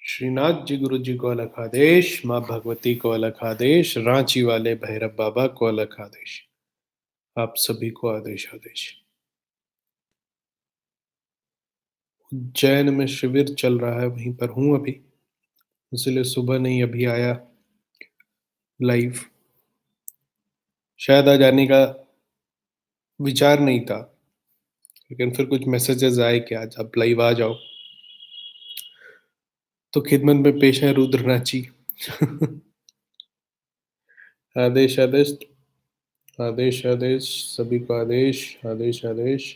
श्रीनाथ जी गुरु जी को अलग आदेश, माँ भगवती को अलग आदेश, रांची वाले भैरव बाबा को अलग आदेश। आप सभी को आदेश आदेश। उज्जैन में शिविर चल रहा है, वहीं पर हूँ अभी, इसलिए सुबह नहीं अभी आया लाइव। शायद आज आने का विचार नहीं था, लेकिन फिर कुछ मैसेजेस आए कि आज आप लाइव आ जाओ, तो खिदमत में पेश है रुद्र रांची। आदेश आदेश आदेश आदेश, सभी को आदेश आदेश आदेश।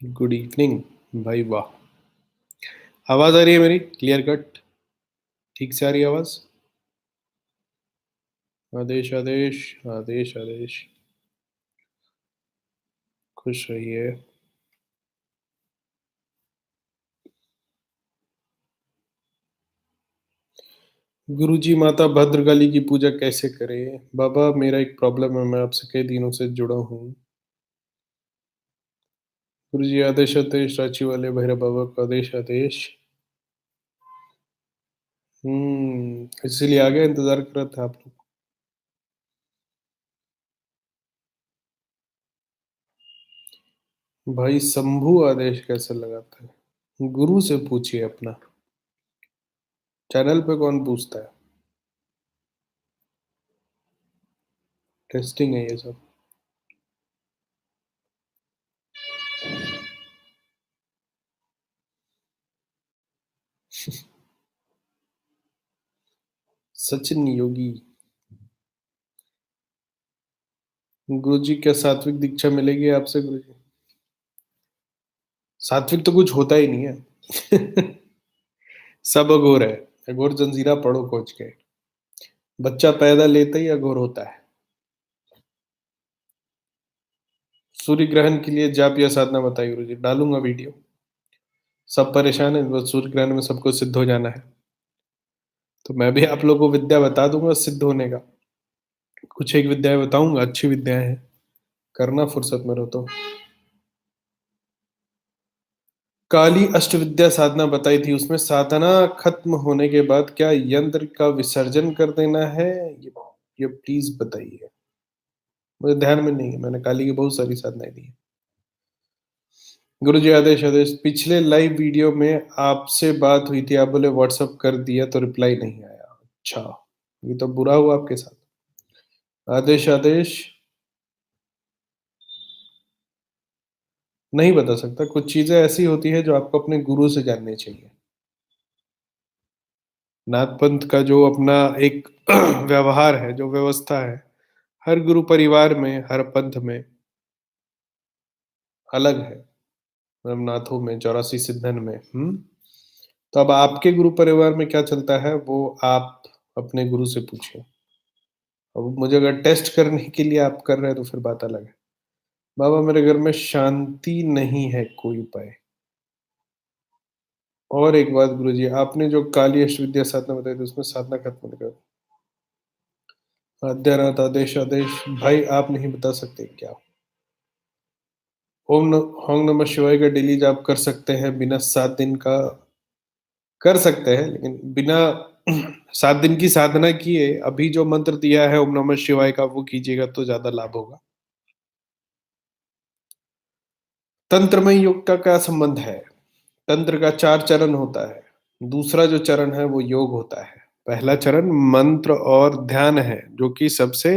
गुड इवनिंग भाई, वाह। आवाज आ रही है मेरी क्लियर कट? ठीक से आ रही है आवाज? आदेश आदेश आदेश आदेश। खुश रहिए। गुरुजी, माता भद्रकाली की पूजा कैसे करें? बाबा, मेरा एक प्रॉब्लम है, मैं आपसे कई दिनों से जुड़ा हूँ। गुरुजी, आदेश आदेश, रांची वाले भैरव बाबा का आदेश आदेश। इसीलिए आ गया, इंतजार कर रहा था आप लोग। भाई शंभू आदेश कैसे लगाता है? गुरु से पूछिए अपना, चैनल पे कौन पूछता है? टेस्टिंग है ये सब। सचिन योगी। गुरुजी, क्या सात्विक दीक्षा मिलेगी आपसे गुरुजी? सात्विक तो कुछ होता ही नहीं है। सब अघोर है। अघोर जंजीरा पढ़ो खोज के। बच्चा पैदा लेते ही अघोर होता है। सूर्य ग्रहण के लिए जाप या साधना बताइए गुरुजी, डालूंगा वीडियो। सब परेशान है, बस सूर्य ग्रहण में सबको सिद्ध हो जाना है, तो मैं भी आप लोगों को विद्या बता दूंगा सिद्ध होने का। कुछ एक विद्याएं बताऊंगा, अच्छी विद्याएं हैं, करना फुर्सत में रहो तो। काली अष्टविद्या साधना बताई थी, उसमें साधना खत्म होने के बाद क्या यंत्र का विसर्जन कर देना है? ये प्लीज बताइए, मुझे ध्यान में नहीं है, मैंने काली की बहुत सारी साधनाएं दी हैं। गुरु जी, आदेश आदेश। पिछले लाइव वीडियो में आपसे बात हुई थी, आप बोले व्हाट्सअप कर दिया तो रिप्लाई नहीं आया। अच्छा, ये तो बुरा हुआ आपके साथ। आदेश आदेश। नहीं बता सकता, कुछ चीजें ऐसी होती है जो आपको अपने गुरु से जाननी चाहिए। नाथ पंथ का जो अपना एक व्यवहार है, जो व्यवस्था है, हर गुरु परिवार में, हर पंथ में अलग है। ब्रह्मनाथों में, 84 सिद्धन में। तो अब आपके गुरु परिवार में क्या चलता है वो आप अपने गुरु से पूछिए। अब मुझे अगर टेस्ट करने के लिए आप कर रहे हैं तो फिर बात अलग है। बाबा, मेरे घर में शांति नहीं है, कोई उपाय? और एक बात गुरुजी, आपने जो काली अष्टविद्या साधना बताई थी उसमें साधना खत्म होने का आद्यनाथ आदेश आदेश। भाई आप नहीं बता सकते क्या? ओम नमः शिवाय का डेली जाप कर सकते हैं बिना 7 दिन का? कर सकते हैं, लेकिन बिना 7 दिन की साधना किए अभी जो मंत्र दिया है ओम नमः शिवाय का वो कीजिएगा तो ज्यादा लाभ होगा। तंत्रमय योग का क्या संबंध है? तंत्र का 4 चरण होता है, दूसरा जो चरण है वो योग होता है। पहला चरण मंत्र और ध्यान है, जो कि सबसे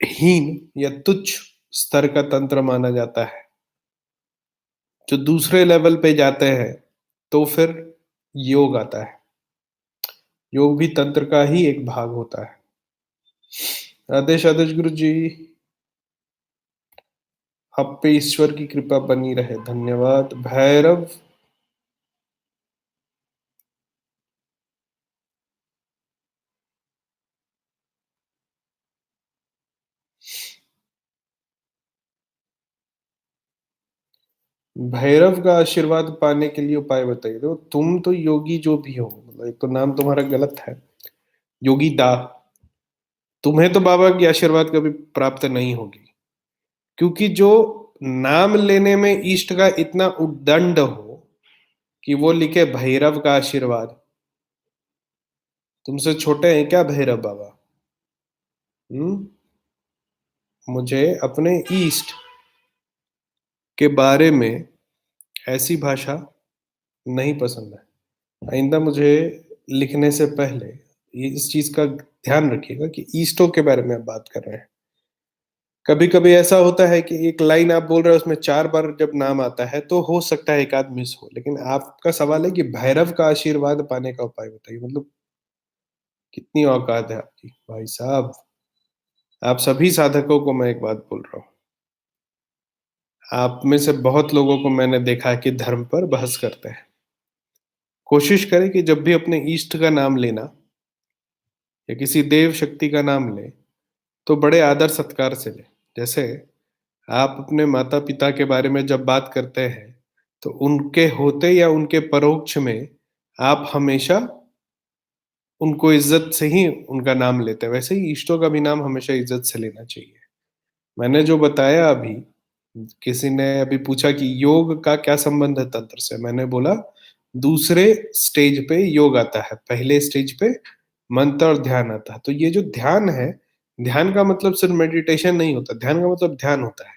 हीन या तुच्छ स्तर का तंत्र माना जाता है। जो दूसरे लेवल पे जाते हैं तो फिर योग आता है। योग भी तंत्र का ही एक भाग होता है। आदेश आदेश गुरु जी। आप पे ईश्वर की कृपा बनी रहे, धन्यवाद भैरव। भैरव का आशीर्वाद पाने के लिए उपाय बताइए। तो तुम तो योगी जो भी हो, मतलब एक तो नाम तुम्हारा गलत है, योगी दा। तुम्हें तो बाबा की आशीर्वाद कभी प्राप्त नहीं होगी। क्योंकि जो नाम लेने में इष्ट का इतना उद्दंड हो कि वो लिखे भैरव का आशीर्वाद। तुमसे छोटे हैं क्या भैरव बाबा? हम्म। मुझे अपने ईस्ट के बारे में ऐसी भाषा नहीं पसंद है। आइंदा मुझे लिखने से पहले ये इस चीज का ध्यान रखिएगा कि ईस्टों के बारे में आप बात कर रहे हैं। कभी कभी ऐसा होता है कि एक लाइन आप बोल रहे हो उसमें 4 बार जब नाम आता है तो हो सकता है एक आध मिस हो, लेकिन आपका सवाल है कि भैरव का आशीर्वाद पाने का उपाय बताइए। मतलब कितनी औकात है आपकी भाई साहब। आप सभी साधकों को मैं एक बात बोल रहा हूँ, आप में से बहुत लोगों को मैंने देखा है कि धर्म पर बहस करते हैं। कोशिश करें कि जब भी अपने इष्ट का नाम लेना या किसी देव शक्ति का नाम ले तो बड़े आदर सत्कार से ले। जैसे आप अपने माता पिता के बारे में जब बात करते हैं तो उनके होते या उनके परोक्ष में आप हमेशा उनको इज्जत से ही उनका नाम लेते हैं, वैसे ही इष्टों का भी नाम हमेशा इज्जत से लेना चाहिए। मैंने जो बताया अभी, किसी ने अभी पूछा कि योग का क्या संबंध है तंत्र से, मैंने बोला दूसरे स्टेज पे योग आता है, पहले स्टेज पे मंत्र और ध्यान आता है। तो ये जो ध्यान है, ध्यान का मतलब सिर्फ मेडिटेशन नहीं होता, ध्यान का मतलब ध्यान होता है।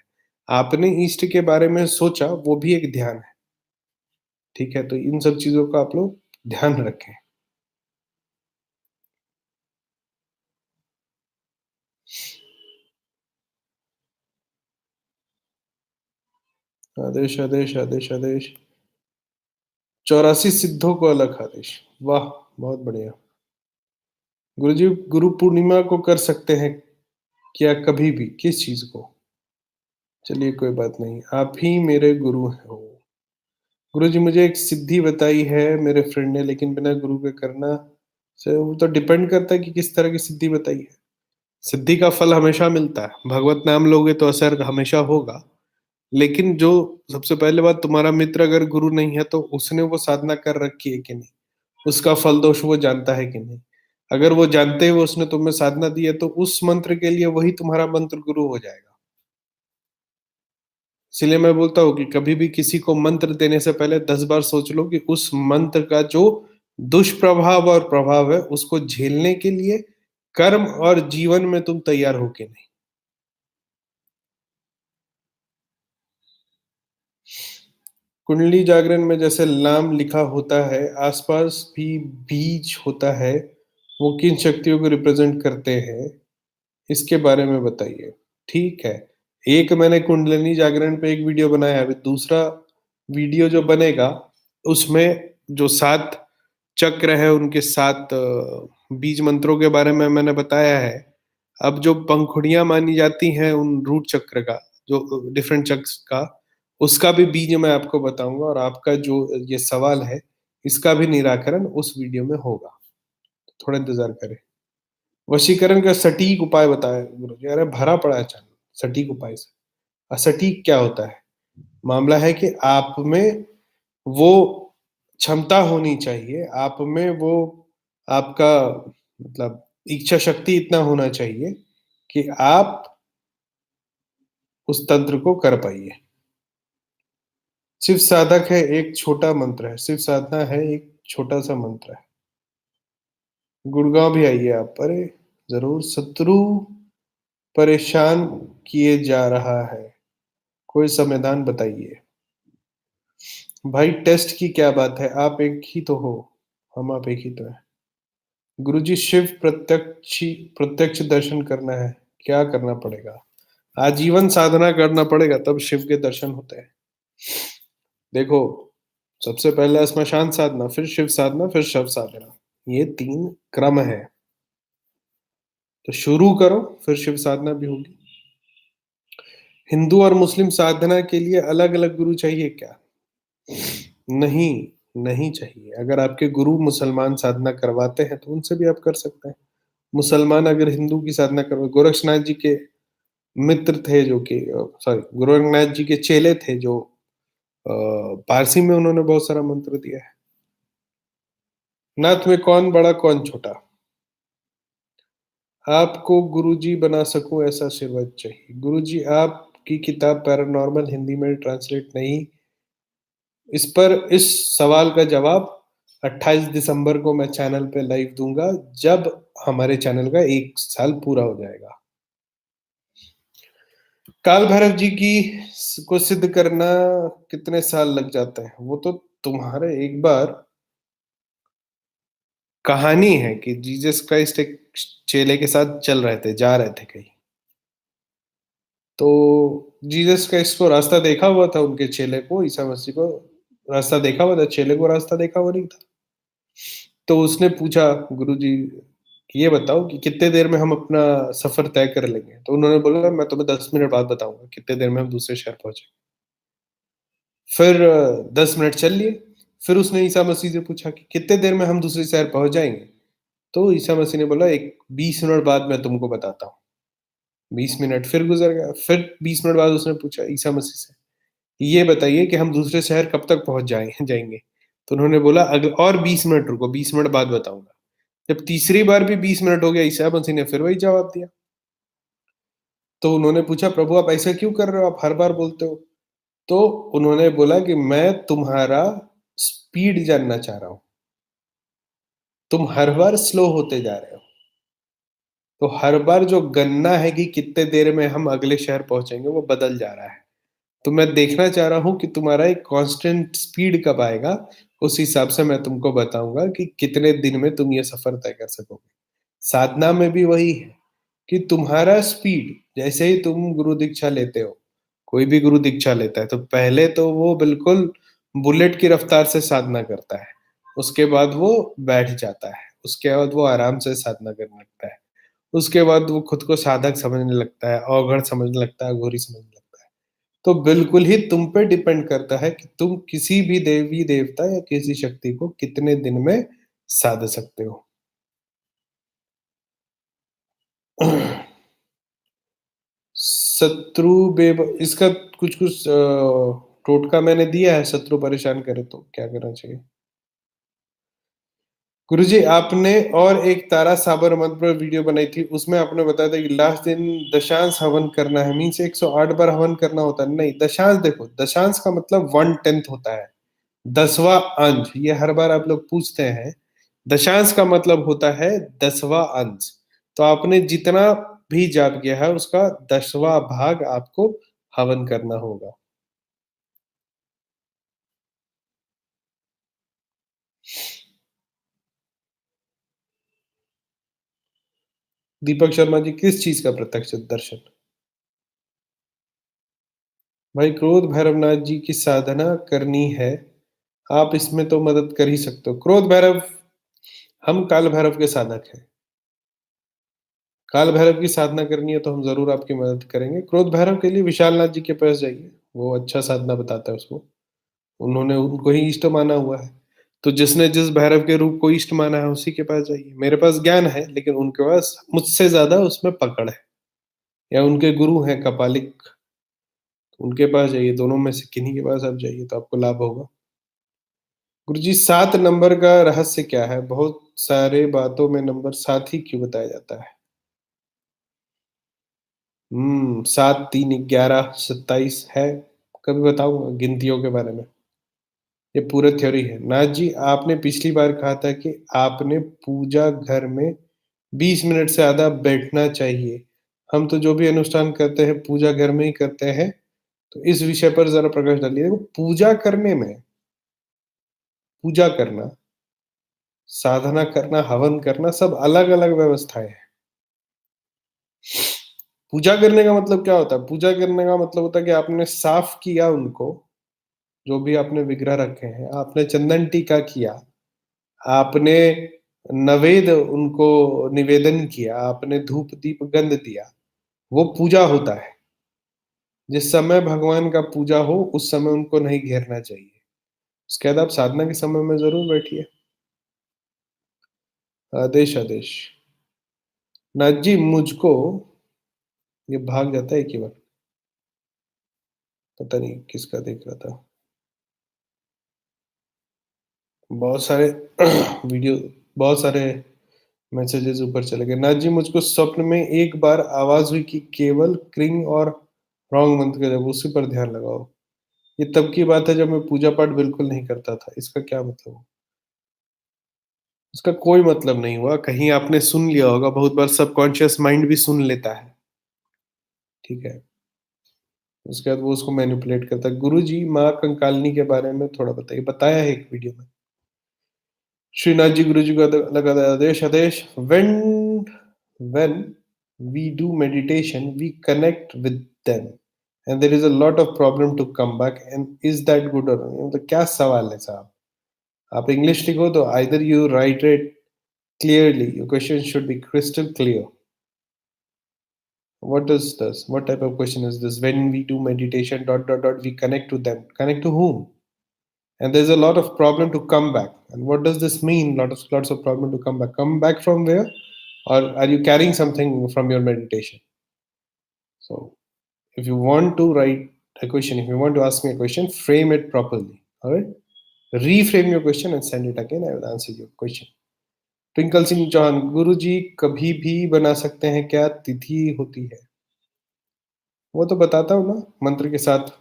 आपने इष्ट के बारे में सोचा, वो भी एक ध्यान है। ठीक है, तो इन सब चीजों का आप लोग ध्यान रखें। आदेश आदेश आदेश आदेश। 84 सिद्धों को अलग आदेश। वाह, बहुत बढ़िया। गुरुजी, गुरु पूर्णिमा को कर सकते हैं क्या कभी भी? किस चीज को? चलिए कोई बात नहीं, आप ही मेरे गुरु हो। गुरुजी मुझे एक सिद्धि बताई है मेरे फ्रेंड ने, लेकिन बिना गुरु के करना से वो तो डिपेंड करता है कि किस तरह की सिद्धि बताई है। सिद्धि का फल हमेशा मिलता है, भगवत नाम लोगे तो असर हमेशा होगा। लेकिन जो सबसे पहले बात, तुम्हारा मित्र अगर गुरु नहीं है तो उसने वो साधना कर रखी है कि नहीं, उसका फल दोष वो जानता है कि नहीं। अगर वो जानते हुए उसने तुम्हें साधना दी है तो उस मंत्र के लिए वही तुम्हारा मंत्र गुरु हो जाएगा। इसलिए मैं बोलता हूँ कि कभी भी किसी को मंत्र देने से पहले 10 बार सोच लो कि उस मंत्र का जो दुष्प्रभाव और प्रभाव है उसको झेलने के लिए कर्म और जीवन में तुम तैयार हो कि नहीं। कुंडली जागरण में जैसे नाम लिखा होता है, आसपास भी बीज होता है, वो किन शक्तियों को रिप्रेजेंट करते हैं, इसके बारे में बताइए। ठीक है, एक मैंने कुंडलिनी जागरण पे एक वीडियो बनाया है, अभी दूसरा वीडियो जो बनेगा उसमें जो 7 चक्र है उनके 7 बीज मंत्रों के बारे में मैंने बताया है। अब जो पंखुड़ियां मानी जाती हैं उन रूट चक्र का, जो डिफरेंट चक्र का, उसका भी बीज मैं आपको बताऊंगा, और आपका जो ये सवाल है इसका भी निराकरण उस वीडियो में होगा। थोड़ा इंतजार करें। वशीकरण का सटीक उपाय बताया गुरु जी। अरे भरा पड़ा है चैनल सटीक उपाय से। असटीक क्या होता है? मामला है कि आप में वो क्षमता होनी चाहिए, आप में वो आपका मतलब इच्छा शक्ति इतना होना चाहिए कि आप उस तंत्र को कर पाइए। शिव साधक है, एक छोटा मंत्र है, शिव साधना है एक छोटा सा मंत्र है। गुड़गांव भी आइए आप। अरे जरूर। शत्रु परेशान किए जा रहा है, कोई समाधान बताइए। भाई टेस्ट की क्या बात है, आप एक ही तो हो, हम आप एक ही तो है। गुरुजी शिव प्रत्यक्ष दर्शन करना है, क्या करना पड़ेगा? आजीवन साधना करना पड़ेगा तब शिव के दर्शन होते हैं। देखो, सबसे पहले श्मशान साधना, फिर शिव साधना, फिर शव साधना, ये 3 क्रम है। तो शुरू करो, फिर शिव साधना भी होगी। हिंदू और मुस्लिम साधना के लिए अलग अलग गुरु चाहिए क्या? नहीं, नहीं चाहिए। अगर आपके गुरु मुसलमान साधना करवाते हैं तो उनसे भी आप कर सकते हैं। मुसलमान अगर हिंदू की साधना करवा, गोरक्षनाथ जी के मित्र थे जो कि, सॉरी, गोरखनाथ जी के चेले थे जो पारसी में उन्होंने बहुत सारा मंत्र दिया है। नाथ में कौन बड़ा कौन छोटा? आपको गुरुजी बना सकूं ऐसा आशीर्वाद चाहिए। गुरुजी आप आपकी किताब पैरानॉर्मल हिंदी में ट्रांसलेट नहीं, इस सवाल का जवाब 28 दिसंबर को मैं चैनल पे लाइव दूँगा, जब हमारे चैनल का 1 साल पूरा हो जाएगा। काल भैरव जी की को सिद्ध करना कितने साल लग जाते हैं? वो तो तुम्हारे एक बार कहानी है कि जीसस क्राइस्ट एक चेले के साथ चल रहे थे, जा रहे थे कहीं। तो जीसस क्राइस्ट को रास्ता देखा हुआ था, उनके चेले को, ईसा मसीह को रास्ता देखा हुआ था, चेले को रास्ता देखा हुआ नहीं था। तो उसने पूछा, गुरुजी ये बताओ कि कितने देर में हम अपना सफर तय कर लेंगे? तो उन्होंने बोला मैं तुम्हें 10 मिनट बाद बताऊंगा कितने देर में हम दूसरे शहर पहुंचे। फिर 10 मिनट चल लिए। फिर उसने ईसा मसीह से पूछा कि कितने देर में हम दूसरे शहर पहुंच जाएंगे? तो ईसा मसीह ने बोला एक 20 मिनट बाद मैं तुमको बताता हूँ। 20 मिनट फिर गुजर गया। फिर 20 मिनट बाद उसने पूछा ईसा मसीह से, ये बताइए कि हम दूसरे शहर कब तक पहुंच जाएंगे? तो उन्होंने बोला अगर और 20 मिनट रुको, 20 मिनट बाद बताऊंगा। जब तीसरी बार भी 20 मिनट हो गया, ईसा मसीह ने फिर वही जवाब दिया। तो उन्होंने पूछा प्रभु आप ऐसा क्यों कर रहे हो, आप हर बार बोलते हो? तो उन्होंने बोला कि मैं तुम्हारा स्पीड जानना चाह रहा हूँ। तुम हर बार स्लो होते जा रहे हो। तो हर बार जो गणना है कि कितने देर में हम अगले शहर पहुंचेंगे वो बदल जा रहा है। तो मैं देखना चाह रहा हूँ कि तुम्हारा एक कांस्टेंट स्पीड कब आएगा, उस हिसाब से मैं तुमको बताऊंगा कि कितने दिन में तुम ये सफर तय कर सकोगे। साधना में भी वही है कि तुम्हारा स्पीड, जैसे ही तुम गुरु दीक्षा लेते हो, कोई भी गुरु दीक्षा लेता है तो पहले तो वो बिल्कुल बुलेट की रफ्तार से साधना करता है। उसके बाद वो बैठ जाता है, उसके बाद वो आराम से साधना करने लगता है। उसके बाद वो खुद को साधक समझने लगता है, अवगढ़ समझने लगता है, घोरी समझने लगता है। तो बिल्कुल ही तुम पे डिपेंड करता है कि तुम किसी भी देवी देवता या किसी शक्ति को कितने दिन में साध सकते हो। शत्रु बेब इसका कुछ कुछ टोटका मैंने दिया है, शत्रु परेशान करे तो क्या करना चाहिए? गुरुजी आपने और एक तारा साबरमत पर वीडियो बनाई थी, उसमें आपने बताया था कि लास्ट दिन दशांश हवन करना है, मीन्स 108 बार हवन करना होता है। नहीं, दशांश देखो, दशांश का मतलब 1/10 होता है, 10वां अंश। ये हर बार आप लोग पूछते हैं। दशांश का मतलब होता है 10वां अंश। तो आपने जितना भी जाप किया है उसका 10वां भाग आपको हवन करना होगा। दीपक शर्मा जी किस चीज का प्रत्यक्ष दर्शन? भाई क्रोध भैरवनाथ जी की साधना करनी है, आप इसमें तो मदद कर ही सकते हो। क्रोध भैरव, हम काल भैरव के साधक हैं। काल भैरव की साधना करनी है तो हम जरूर आपकी मदद करेंगे। क्रोध भैरव के लिए विशाल नाथ जी के पास जाइए, वो अच्छा साधना बताता है उसको। उन्होंने उनको ही इष्ट माना हुआ है। तो जिसने जिस भैरव के रूप को इष्ट माना है उसी के पास जाइए। मेरे पास ज्ञान है लेकिन उनके पास मुझसे ज्यादा उसमें पकड़ है, या उनके गुरु हैं कपालिक, उनके पास जाइए। दोनों में से किन्हीं के पास आप जाइए तो आपको लाभ होगा। गुरुजी 7 नंबर का रहस्य क्या है? बहुत सारे बातों में नंबर 7 ही क्यों बताया जाता है? 7, 3, 11, 27 है। कभी बताऊंगा गिनतियों के बारे में। ये पूरे थ्योरी है। नाथ जी आपने पिछली बार कहा था कि आपने पूजा घर में 20 मिनट से ज़्यादा बैठना चाहिए। हम तो जो भी अनुष्ठान करते हैं पूजा घर में ही करते हैं। तो इस विषय पर ज़रा प्रकाश डालिए। देखो पूजा करने में, पूजा करना, साधना करना, हवन करना सब अलग-अलग व्यवस्थाएँ हैं। पूजा करने का मतलब क्या होता है? पूजा करने का मतलब होता है कि आपने साफ किया उनको, जो भी आपने विग्रह रखे हैं, आपने चंदन टीका किया, आपने नवेद उनको निवेदन किया, आपने धूप दीप गंध दिया, वो पूजा होता है। जिस समय भगवान का पूजा हो उस समय उनको नहीं घेरना चाहिए। उसके बाद आप साधना के समय में जरूर बैठिए। आदेश आदेश। नाथ जी मुझको, ये भाग जाता है एक ही बार, पता नहीं किसका देख रहा था। बहुत सारे वीडियो, बहुत सारे मैसेजेस ऊपर चले गए। नाथ जी मुझको स्वप्न में एक बार आवाज हुई कि केवल क्रिंग और रॉन्ग मंत्र का जप, उसी पर ध्यान लगाओ। ये तब की बात है जब मैं पूजा पाठ बिल्कुल नहीं करता था। इसका क्या मतलब हुआ? उसका कोई मतलब नहीं हुआ। कहीं आपने सुन लिया होगा, बहुत बार सबकॉन्शियस माइंड भी सुन लेता है, ठीक है? उसके बाद वो उसको मैनिपुलेट करता है। गुरुजी माँ कंकालिनी के बारे में थोड़ा बताइए। बताया है एक वीडियो में। श्रीनाथ जी गुरु जी का लगा आदेश आदेश when we do meditation we connect with them and there is a lot of problem to come back and is that good or not? तो क्या सवाल है साहब? आप इंग्लिश लिखो तो either you write it clearly, your question should be crystal clear. What is this? What type of question is this? When we do meditation dot dot dot we connect to them, connect to whom? And there's a lot of problem to come back. And what does this mean? Lots of problem to come back. Come back from where? Or are you carrying something from your meditation? So if you want to write a question, if you want to ask me a question, frame it properly. All right. Reframe your question and send it again. I will answer your question. Twinkle Singh Chauhan, गुरु जी कभी भी बना सकते हैं क्या? तिथि होती है? वो तो बताता हूँ ना मंत्र के साथ।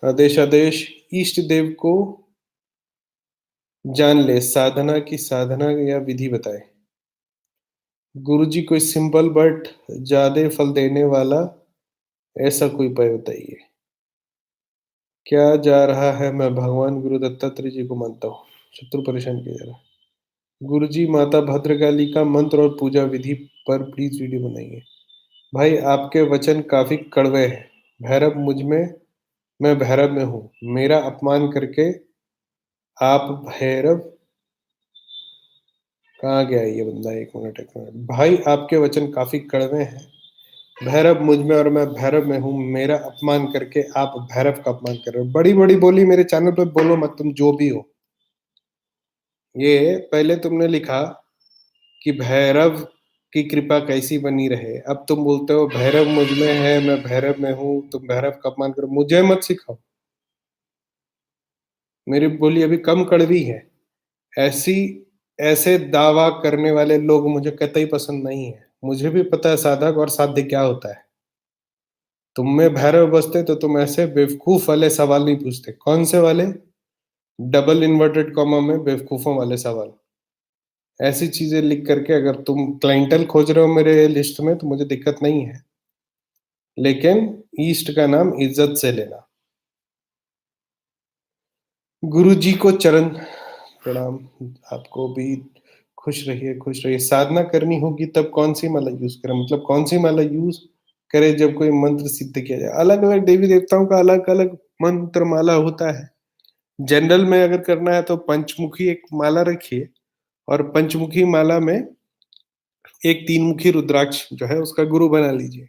आदेश आदेश इष्ट देव को जान ले, साधना की साधना या विधि बताएं। गुरुजी कोई सिंपल बट ज्यादा फल देने वाला ऐसा कोई उपाय बताइए। क्या जा रहा है? मैं भगवान गुरु दत्तात्रेय जी को मानता हूँ। शत्रु परेशान किया जा रहा है। गुरुजी माता भद्रकाली का मंत्र और पूजा विधि पर प्लीज वीडियो बनाइए। भाई आपके वचन काफी कड़वे हैं। भैरव मुझ में, मैं भैरव में हूँ। मेरा अपमान करके आप भैरव, कहाँ गया ये बंदा? एक मिनट भाई आपके वचन काफी कड़वे हैं। भैरव मुझ में और मैं भैरव में हूँ। मेरा अपमान करके आप भैरव का अपमान कर रहे हो। बड़ी बड़ी बोली मेरे चैनल पे बोलो मत, तुम जो भी हो। ये पहले तुमने लिखा कि भैरव की कृपा कैसी बनी रहे, अब तुम बोलते हो भैरव मुझ में है, मैं भैरव में हूँ, तुम भैरव का अपमान करो। मुझे मत सिखाओ। मेरी बोली अभी कम कड़वी है। ऐसी ऐसे दावा करने वाले लोग मुझे कतई पसंद नहीं है। मुझे भी पता है साधक और साध्य क्या होता है। तुम में भैरव बसते तो तुम ऐसे बेवकूफ वाले सवाल नहीं पूछते। कौन से वाले? डबल इन्वर्टेड कॉमा में बेवकूफों वाले सवाल। ऐसी चीजें लिख करके अगर तुम क्लाइंटल खोज रहे हो मेरे लिस्ट में तो मुझे दिक्कत नहीं है, लेकिन ईस्ट का नाम इज्जत से लेना। गुरु जी को चरण प्रणाम। आपको भी खुश रहिए, खुश रहिए। साधना करनी होगी तब कौन सी माला यूज करें? मतलब कौन सी माला यूज करें जब कोई मंत्र सिद्ध किया जाए? अलग अलग देवी देवताओं का अलग अलग मंत्र माला होता है। जनरल में अगर करना है तो पंचमुखी एक माला रखिए और पंचमुखी माला में एक तीन मुखी रुद्राक्ष जो है उसका गुरु बना लीजिए।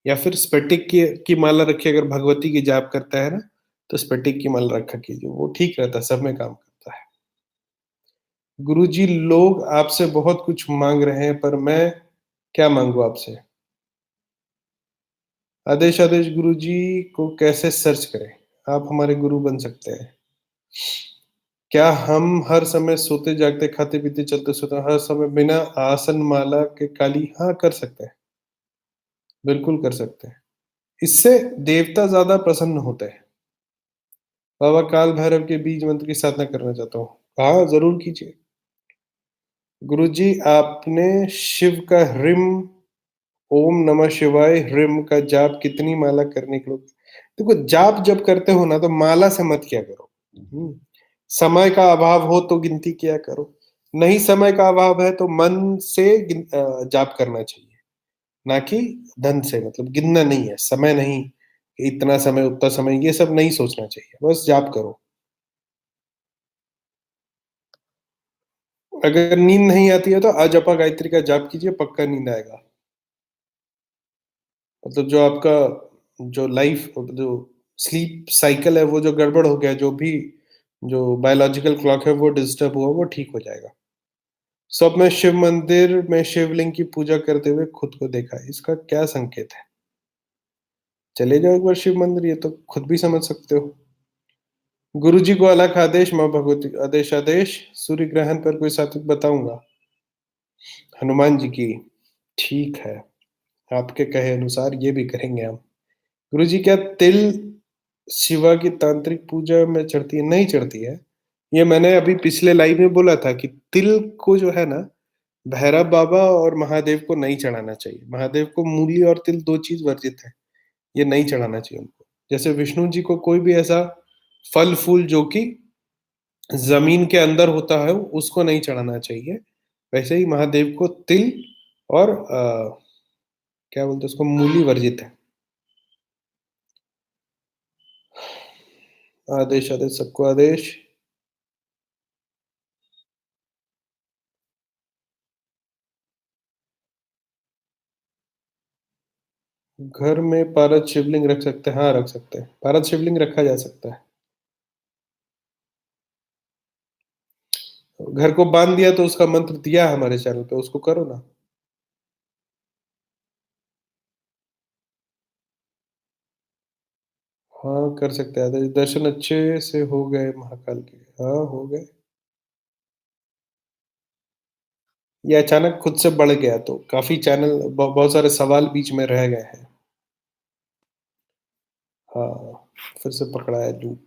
या फिर स्फटिक की माला रखिए। अगर भगवती की जाप करता है ना तो स्फटिक की माला रखा कीजिए, वो ठीक रहता है, सब में काम करता है। गुरुजी लोग आपसे बहुत कुछ मांग रहे हैं पर मैं क्या मांगू आपसे? आदेश आदेश गुरुजी को कैसे सर्च करें? आप हमारे गुरु बन सकते हैं। क्या हम हर समय सोते जागते खाते पीते चलते सोते हर समय बिना आसन माला के काली? हाँ कर सकते हैं, बिल्कुल कर सकते हैं। इससे देवता ज्यादा प्रसन्न होते हैं। बाबा काल भैरव के बीज मंत्र की साधना करना चाहता हूँ। हाँ जरूर कीजिए। गुरुजी आपने शिव का ह्रीम ओम नमः शिवाय ह्रीम का जाप कितनी माला करने के लोग? देखो जाप जब करते हो ना तो माला से मत किया करो। समय का अभाव हो तो गिनती किया करो। नहीं समय का अभाव है तो मन से जाप करना चाहिए, ना कि धन से। मतलब गिनना नहीं है, समय नहीं कि इतना समय उतना समय, ये सब नहीं सोचना चाहिए। बस जाप करो। अगर नींद नहीं आती है तो अजपा गायत्री का जाप कीजिए, पक्का नींद आएगा। मतलब जो आपका जो लाइफ जो स्लीप साइकिल है वो जो गड़बड़ हो गया, जो भी जो बायोलॉजिकल क्लॉक है वो डिस्टर्ब हुआ, वो ठीक हो जाएगा। सब में शिव मंदिर में शिवलिंग की पूजा करते हुए खुद को देखा, इसका क्या संकेत है? चले जाओ एक बार शिव मंदिर, ये तो खुद भी समझ सकते हो। गुरु जी को अलग आदेश, माँ भगवती आदेश आदेश सूर्य ग्रहण पर कोई सात्विक बताऊंगा। हनुमान जी की, ठीक है। आपके कहे अनुसार ये भी करेंगे हम। गुरुजी क्या तिल शिवा की तांत्रिक पूजा में चढ़ती है? नहीं चढ़ती है। ये मैंने अभी पिछले लाइव में बोला था कि तिल को जो है ना, भैरव बाबा और महादेव को नहीं चढ़ाना चाहिए। महादेव को मूली और तिल 2 चीज़ वर्जित है, ये नहीं चढ़ाना चाहिए उनको। जैसे विष्णु जी को कोई भी ऐसा फल-फूल जो कि ज़मीन के अंदर होता है, उसको नहीं चढ़ाना चाहिए। वैसे ही महादेव को तिल और क्या बोलते हैं उसको, मूली वर्जित है। आदेश, आदेश, सबको आदेश। घर में पारद शिवलिंग रख सकते हैं? हाँ, रख सकते हैं। पारद शिवलिंग रखा जा सकता है। घर को बाँध दिया तो उसका मंत्र दिया है हमारे चैनल पे, उसको करो ना। हाँ, कर सकते हैं। दर्शन अच्छे से हो गए महाकाल के। हाँ, हो गए। ये अचानक खुद से बढ़ गया तो काफ़ी चैनल बहुत सारे सवाल बीच में रह गए हैं। हाँ, फिर से पकड़ा है लूप।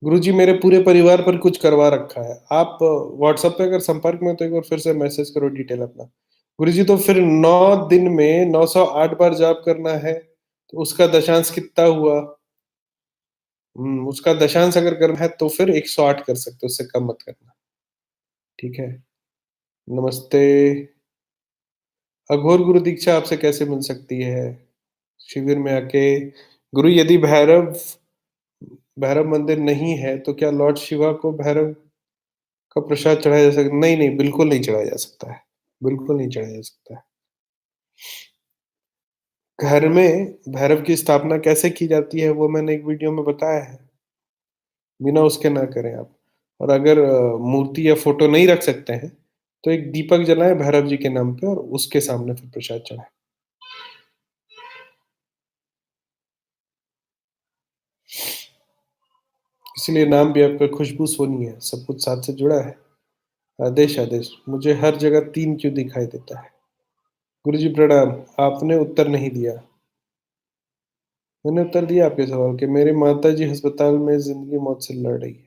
गुरुजी मेरे पूरे परिवार पर कुछ करवा रखा है। आप व्हाट्सएप पे अगर संपर्क में हो तो एक बार फिर से मैसेज करो डिटेल अपना। गुरुजी तो फिर 9 दिन में 908 बार जाप करना है, तो उसका दशांश कितना हुआ? उसका दशांश अगर करना है तो फिर 108 कर सकते हो, उससे कम मत करना। ठीक है? नमस्ते। अघोर गुरु दीक्षा आपसे कैसे मिल सकती है? शिविर में आके गुरु यदि भैरव भैरव मंदिर नहीं है, तो क्या लॉर्ड शिवा को भैरव का प्रसाद चढ़ाया जा सकता? नहीं, नहीं, बिल्कुल नहीं चढ़ाया जा सकता है। बिल्कुल नहीं चढ़ाया जा सकता है। घर में भैरव की स्थापना कैसे की जाती है, वो मैंने एक वीडियो में बताया है। बिना उसके ना करें आप। और अगर मूर्ति या फ़ोटो नहीं रख सकते हैं, तो एक दीपक जलाएँ भैरव जी के नाम पे और उसके सामने फिर प्रसाद चढ़ाएँ। इसीलिए नाम भी आपका खुशबू सोनी है, सब कुछ साथ से जुड़ा है। आदेश, आदेश, मुझे हर जगह 3 क्यों दिखाई देता है? गुरुजी प्रणाम, आपने उत्तर नहीं दिया। मैंने उत्तर दिया आपके सवाल के, मेरी माताजी अस्पताल में ज़िंदगी मौत से लड़ रही है।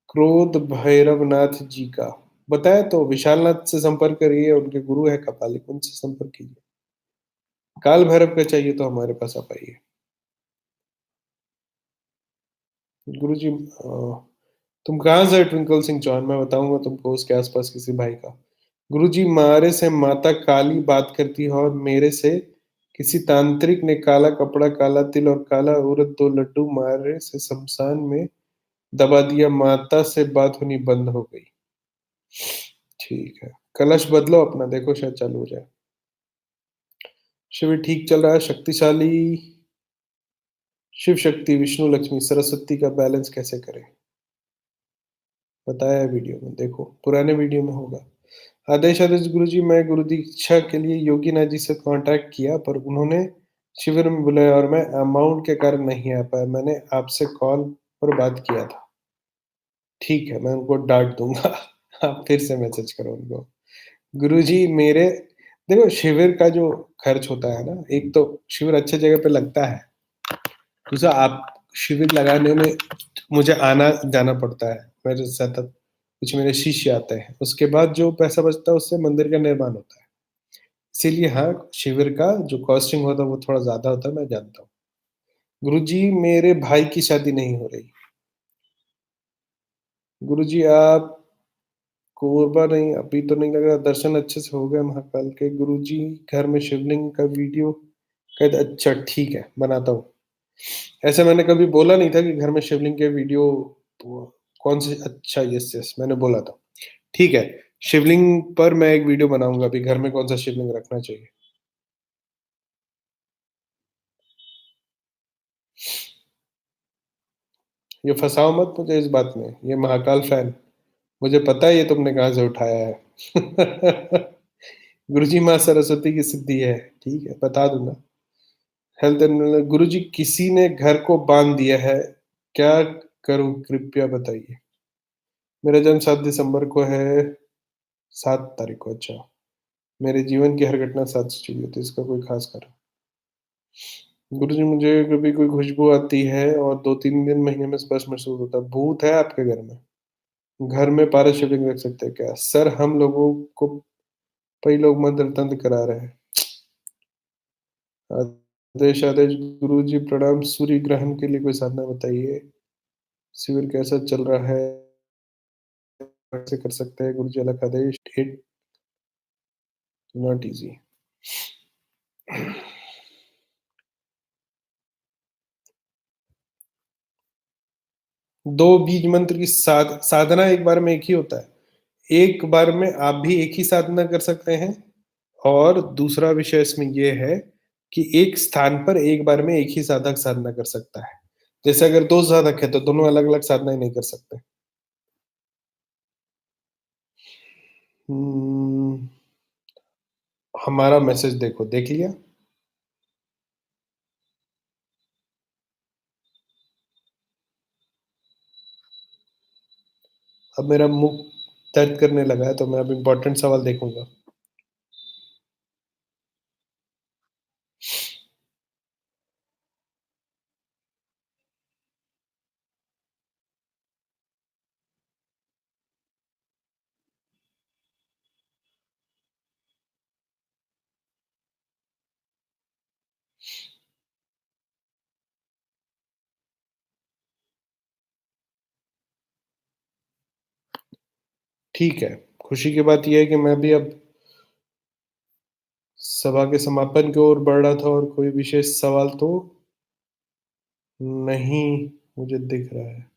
क्रोध भैरवनाथ जी का। बताया तो, विशालनाथ से संपर्क करिए, उनके गुरु हैं कपालिक, उनसे संपर्क कीजिए। काल भैरव का चाहिए तो हमारे पास आप आइए। गुरुजी तुम कहाँ से हो ट्विंकल सिंह चौहान? मैं बताऊँगा तुमको उसके आस-पास किसी भाई का। गुरुजी मारे से माता काली बात करती है और मेरे से किसी तांत्रिक ने काला कपड़ा, काला तिल और काला उड़द 2 लड्डू मारे से शमशान में दबा दिया, माता से बात होनी बंद हो गई। ठीक है, कलश बदलो अपना, देखो शायद चालू हो जाए। शिविर ठीक चल रहा है, शक्तिशाली शिव शक्ति, विष्णु लक्ष्मी, सरस्वती का बैलेंस कैसे करें? बताया है वीडियो में, देखो पुराने वीडियो में होगा। आदेश, आदेश गुरुजी, मैं गुरु दीक्षा के लिए योगीनाथ जी से कॉन्टैक्ट किया पर उन्होंने शिविर में बुलाया और मैं अमाउंट के कारण नहीं आ पाया। मैंने आपसे कॉल पर बात किया था। ठीक है, मैं उनको डाँट दूँगा। आप फिर से मैसेज करो उनको। गुरुजी मेरे देखो शिविर का जो खर्च होता है ना, एक तो शिविर अच्छे जगह पे लगता है। दूसरा आप शिविर लगाने में मुझे आना-जाना पड़ता है। मेरे सतत कुछ मेरे शिष्य आते हैं। उसके बाद जो पैसा बचता है उससे मंदिर का निर्माण होता है। इसीलिए हाँ, शिविर का जो कॉस्टिंग होता है वो थोड़ा ज़्यादा होता है, मैं जानता हूँ। गुरुजी मेरे भाई की शादी नहीं हो रही। गुरुजी आप कोरबा नहीं, अभी तो नहीं लग रहा, दर्शन अच्छे से हो गए महाकाल के। गुरुजी घर में शिवलिंग का वीडियो कैद अच्छा ठीक है, बनाता हूँ। ऐसे मैंने कभी बोला नहीं था कि घर में शिवलिंग के वीडियो वो कौन से अच्छा यस, यस मैंने बोला था। ठीक है, शिवलिंग पर मैं एक वीडियो बनाऊँगा अभी घर में कौन-सा शिवलिंग रखना चाहिए। ये फँसाओ मत मुझे इस बात में, ये महाकाल फैन। मुझे पता है ये तुमने कहाँ से उठाया है। गुरुजी माँ सरस्वती की सिद्धि है, ठीक है, बता दूँगा। हेल्थ एंड वेलनेस गुरुजी किसी ने घर को बाँध दिया है, क्या करूँ कृपया बताइए? मेरा जन्म 7 दिसंबर को है, 7 तारीख को, अच्छा। मेरे जीवन की हर घटना साथ से जुड़ी होती है, इसका कोई ख़ास कारण? गुरुजी मुझे कभी कोई खुशबू आती है और 2-3 दिन महीने में स्पष्ट महसूस होता है। भूत है आपके घर में? घर में पारस शिवलिंग रख सकते हैं क्या? सर हम लोगों को कई लोग मंत्र-तंत्र करा रहे हैं। आदेश आदेश गुरुजी प्रणाम सूर्य ग्रहण के लिए कोई साधना बताइए। शिविर कैसा चल रहा है? कैसे कर सकते हैं? गुरुजी अलग आदेश इट नॉट ईज़ी। 2 बीज मंत्र की साधना एक बार में एक ही होता है। एक बार में आप भी एक ही साधना कर सकते हैं और दूसरा विषय इसमें ये है कि एक स्थान पर एक बार में एक ही साधक साधना कर सकता है। जैसे अगर 2 साधक हैं तो दोनों अलग-अलग साधनाएँ नहीं कर सकते। हुँ, हमारा मैसेज देखो, देख लिया? अब मेरा मुँह दर्द करने लगा है तो मैं अब इम्पोर्टेंट सवाल देखूँगा। ठीक है, खुशी की बात ये है कि मैं भी अब सभा के समापन की ओर बढ़ रहा था और कोई विशेष सवाल तो नहीं मुझे दिख रहा है।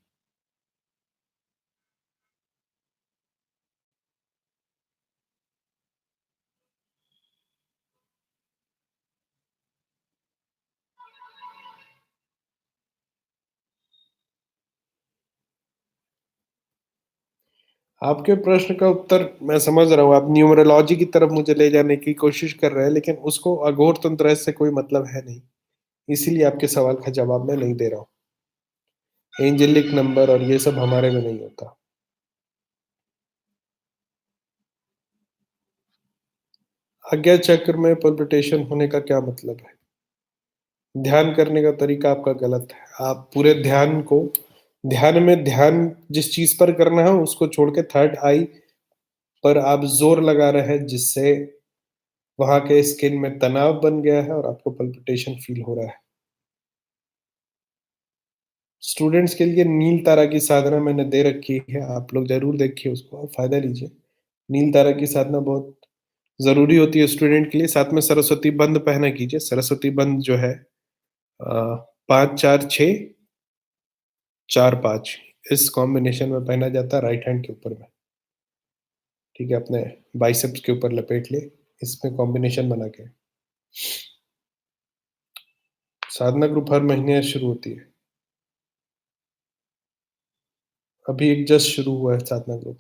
आपके प्रश्न का उत्तर मैं समझ रहा हूँ, आप न्यूमरोलॉजी की तरफ मुझे ले जाने की कोशिश कर रहे हैं, लेकिन उसको अघोर तंत्र से कोई मतलब है नहीं। इसीलिए आपके सवाल का जवाब मैं नहीं दे रहा हूँ। एंजेलिक नंबर और ये सब हमारे में नहीं होता। आज्ञा चक्र में पल्पिटेशन होने का क्या मतलब है? ध्यान करने का तरीका आपका गलत है। आप पूरे ध्यान में ध्यान जिस चीज़ पर करना है उसको छोड़ के थर्ड आई पर आप ज़ोर लगा रहे हैं जिससे वहाँ के स्किन में तनाव बन गया है और आपको पल्पिटेशन फ़ील हो रहा है। स्टूडेंट्स के लिए नील तारा की साधना मैंने दे रखी है, आप लोग ज़रूर देखिए उसको और फ़ायदा लीजिए। नील तारा की साधना बहुत ज़रूरी होती है स्टूडेंट के लिए, साथ में सरस्वती बंध पहना कीजिए। सरस्वती बंध जो है 5-4-6 4-5 इस कॉम्बिनेशन में पहना जाता है राइट हैंड के ऊपर में। ठीक है, अपने बाइसेप्स के ऊपर लपेट ले, इसमें कॉम्बिनेशन बना के। साधना ग्रुप हर महीने शुरू होती है। अभी एक जस्ट शुरू हुआ है साधना ग्रुप।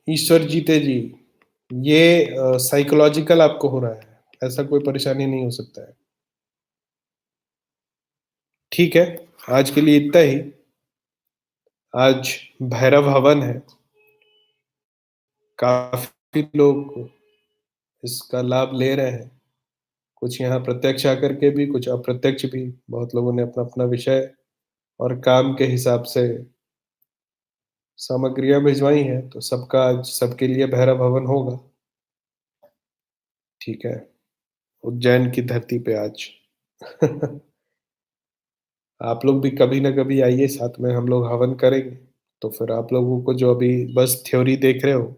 ईश्वर जीते जी, ये साइकोलॉजिकल आपको हो रहा है, ऐसा कोई परेशानी नहीं हो सकता है। ठीक है, आज के लिए इतना ही। आज भैरव हवन है, काफ़ी लोग इसका लाभ ले रहे हैं। कुछ यहाँ प्रत्यक्ष आकर के भी, कुछ अप्रत्यक्ष भी। बहुत लोगों ने अपना-अपना विषय और काम के हिसाब से सामग्रियाँ भिजवाई हैं, तो सबका आज सबके लिए भैरव हवन होगा। ठीक है, उज्जैन की धरती पे आज। आप लोग भी कभी न कभी आइए, साथ में हम लोग हवन करेंगे। तो फिर आप लोगों को जो अभी बस थ्योरी देख रहे हो,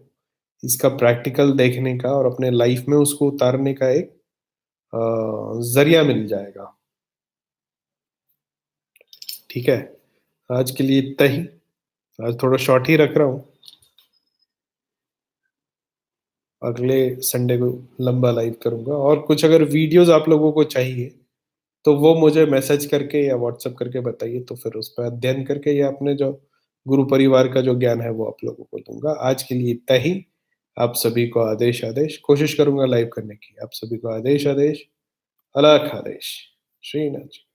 इसका प्रैक्टिकल देखने का और अपने लाइफ में उसको उतारने का एक ज़रिया मिल जाएगा। ठीक है? आज के लिए इतना ही। आज थोड़ा शॉर्ट ही रख रहा हूँ। अगले संडे को लंबा लाइव करूँगा और कुछ अगर वीडियोज़ आप लोगों को चाहिए, तो वो मुझे मैसेज करके या व्हाट्सएप करके बताइए, तो फिर उस पे अध्ययन करके या अपने जो गुरु परिवार का जो ज्ञान है, वो आप लोगों को दूँगा। आज के लिए इतना ही। आप सभी को आदेश, आदेश। कोशिश करूँगा लाइव करने की। आप सभी को आदेश, आदेश। अलग आदेश। श्रीनाथ जी।